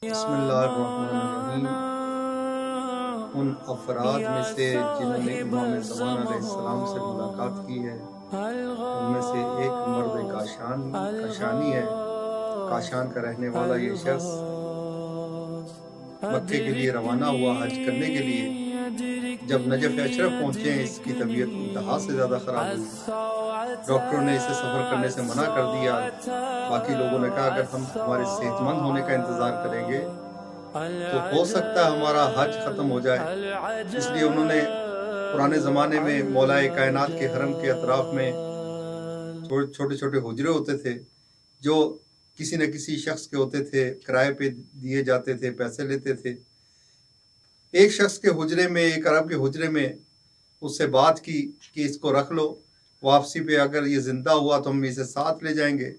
بسم اللہ الرحمن الرحیم۔ ان افراد میں سے جنہوں نے امام زمان علیہ السلام سے ملاقات کی ہے ان میں سے ایک مرد کاشانی ہے۔ کاشان کا رہنے والا یہ شخص مکے کے لیے روانہ ہوا حج کرنے کے لیے۔ جب نجف اشرف پہنچے اس کی طبیعت انتہا سے زیادہ خراب ہوئی۔ ڈاکٹروں نے اسے سفر کرنے سے منع کر دیا۔ باقی لوگوں نے کہا اگر ہم تمہارے صحت مند ہونے کا انتظار کریں گے تو ہو سکتا ہے ہمارا حج ختم ہو جائے۔ اس لیے انہوں نے پرانے زمانے میں مولا کائنات کے حرم کے اطراف میں چھوٹے چھوٹے حجرے ہوتے تھے جو کسی نہ کسی شخص کے ہوتے تھے، کرائے پہ دیے جاتے تھے، پیسے لیتے تھے۔ ایک شخص کے حجرے میں، ایک عرب کے حجرے میں اس سے بات کی کہ اس کو رکھ لو، واپسی پہ اگر یہ زندہ ہوا تو ہم اسے ساتھ لے جائیں گے،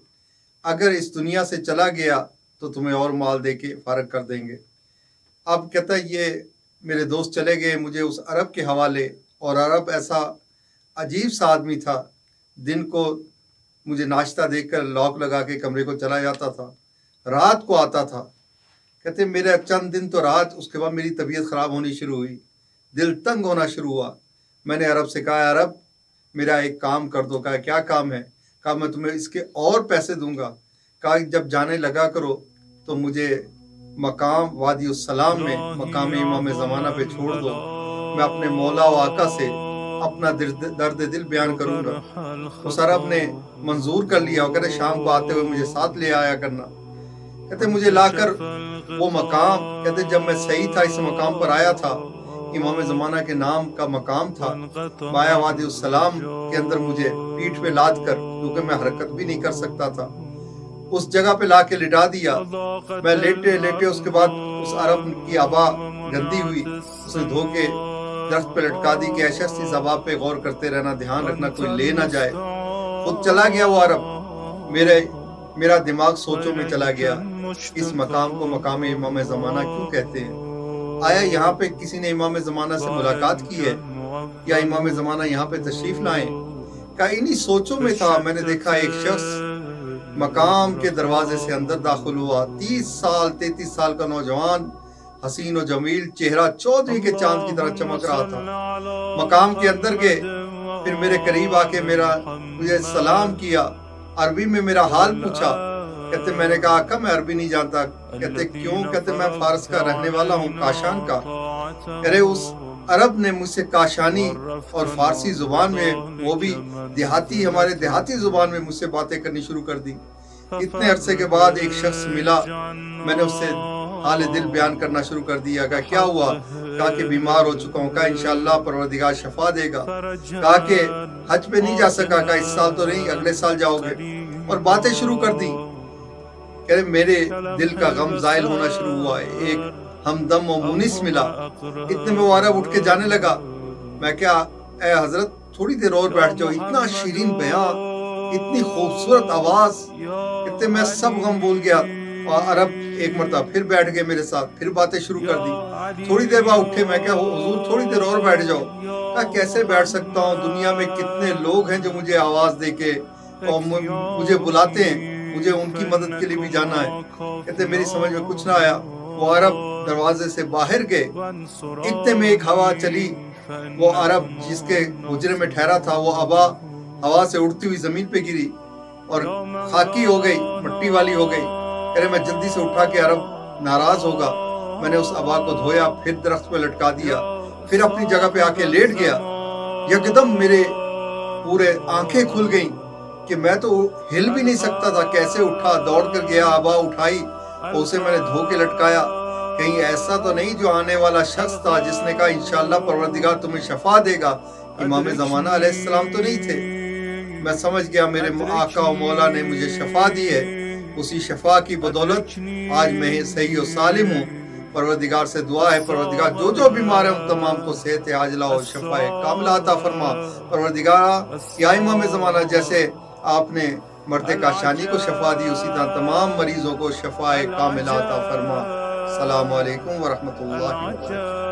اگر اس دنیا سے چلا گیا تو تمہیں اور مال دے کے فارغ کر دیں گے۔ اب کہتا ہے یہ میرے دوست چلے گئے مجھے اس عرب کے حوالے، اور عرب ایسا عجیب سا آدمی تھا، دن کو مجھے ناشتہ دے کر لاک لگا کے کمرے کو چلا جاتا تھا، رات کو آتا تھا۔ کہتے میرا چند دن تو رات، اس کے بعد میری طبیعت خراب ہونی شروع ہوئی، دل تنگ ہونا شروع ہوا۔ میں نے عرب سے کہا عرب میرا ایک کام کر دو۔ کہا کیا کام ہے؟ کہا میں تمہیں اس کے اور پیسے دوں گا۔ کہا جب جانے لگا کرو تو مجھے مقام وادی السلام میں مقام امام زمانہ پہ چھوڑ دو، میں اپنے مولا و آقا سے اپنا درد دل بیان کروں گا۔ اس عرب نے منظور کر لیا، وہ کہتے شام کو آتے ہوئے مجھے ساتھ لے آیا کرنا۔ کہتے مجھے لا کر وہ مقام، کہتے جب میں صحیح تھا اس مقام پر آیا تھا، امام زمانہ کے نام کا مقام تھا، مایا وادی السلام کے اندر مجھے پیٹھ پہ لاد کر، کیونکہ میں حرکت بھی نہیں کر سکتا تھا، اس جگہ پہ لا کے لٹا دیا۔ میں لیٹے اس کے بعد اس عرب کی عبا گندی ہوئی، اس نے دھو کے درخت پہ لٹکا دی کہ اے شخص اس عبا پہ غور کرتے رہنا، دھیان رکھنا کوئی لے نہ جائے۔ خود چلا گیا وہ عرب، میرا دماغ سوچوں میں چلا گیا، اس مقام کو مقام امام زمانہ کیوں کہتے ہیں؟ آیا یہاں پہ کسی نے امام زمانہ سے ملاقات کی ہے یا امام زمانہ یہاں پہ تشریف لائیں؟ کہا انہی سوچوں میں تھا، میں نے دیکھا ایک شخص مقام کے دروازے سے اندر داخل ہوا، 33 سال کا نوجوان، حسین و جمیل، چہرہ چودھری کے چاند کی طرح چمک رہا تھا۔ مقام کے اندر گئے، پھر میرے قریب آ کے مجھے سلام کیا، عربی میں میرا حال پوچھا۔ کہتے میں نے کہا آقا میں عربی نہیں جانتا۔ کہتے کیوں؟ کہتے میں فارس کا رہنے والا ہوں، کاشان کا۔ ارے اس عرب نے مجھ سے کاشانی اور فارسی زبان میں، وہ بھی ہمارے دیہاتی زبان میں مجھ سے باتیں کرنی شروع کر دی۔ اتنے عرصے کے بعد ایک شخص ملا، میں نے اس سے حال دل بیان کرنا شروع کر دیا۔ کہا کیا ہوا؟ کہا کہ بیمار ہو چکا ہوں۔ کہا انشاءاللہ پروردگار شفا دے گا۔ کہا کہ حج پہ نہیں جا سکا؟ کہا اس سال تو نہیں، اگلے سال جاؤ گے، اور باتیں شروع کر دی۔ کہ میرے دل کا غم زائل ہونا شروع ہوا، ایک ہمدم و مونس ملا۔ اتنے میں وہ عرب اٹھ کے جانے لگا۔ میں کیا اے حضرت تھوڑی دیر اور بیٹھ جاؤ، اتنا شیرین بیان، اتنی خوبصورت آواز۔ کہتے میں سب غم بھول گیا، اور عرب ایک مرتبہ پھر بیٹھ گئے میرے ساتھ، پھر باتیں شروع کر دی۔ تھوڑی دیر بعد اٹھے، میں کہا حضور تھوڑی دیر اور بیٹھ جاؤ۔ کہا کیسے بیٹھ سکتا ہوں، دنیا میں کتنے لوگ ہیں جو مجھے آواز دے کے اور مجھے بلاتے ہیں، مجھے ان کی مدد کے لیے بھی جانا ہے۔ کہتے میری سمجھ میں کچھ نہ آیا۔ وہ عرب دروازے سے باہر گئے، اتنے میں ایک ہوا چلی، وہ عرب جس کے حجرے میں ٹھہرا تھا وہ عبا ہوا سے اڑتی ہوئی زمین پہ گری اور خاکی ہو گئی، مٹی والی ہو گئی۔ کہہ رہے میں جلدی سے اٹھا کے عرب ناراض ہوگا، میں نے اس عبا کو دھویا، پھر درخت پہ لٹکا دیا، پھر اپنی جگہ پہ آ کے لیٹ گیا۔ یکدم میرے پورے آنکھیں کھل گئیں کہ میں تو ہل بھی نہیں سکتا تھا، کیسے اٹھا، دوڑ کر گیا، عبا اٹھائی اور اسے میں نے دھو کے لٹکایا۔ کہیں ایسا تو نہیں جو آنے والا شخص تھا جس نے کہا انشاءاللہ پروردگار تمہیں شفا دے گا، امام زمانہ علیہ السلام تو نہیں تھے؟ میں سمجھ گیا میرے آقا و مولا نے مجھے شفا دی ہے، اسی شفا کی بدولت آج میں صحیح و سالم ہوں۔ پروردگار سے دعا ہے پروردگار جو بیمار ہیں ان تمام کو صحت عاجلہ اور شفا کاملہ عطا فرما۔ پروردگار یا امام زمانہ جیسے آپ نے مرد کاشانی کو شفا دی، اسی طرح تمام مریضوں کو شفا کاملہ عطا فرما۔ السلام علیکم ورحمۃ اللہ وبرکاتہ۔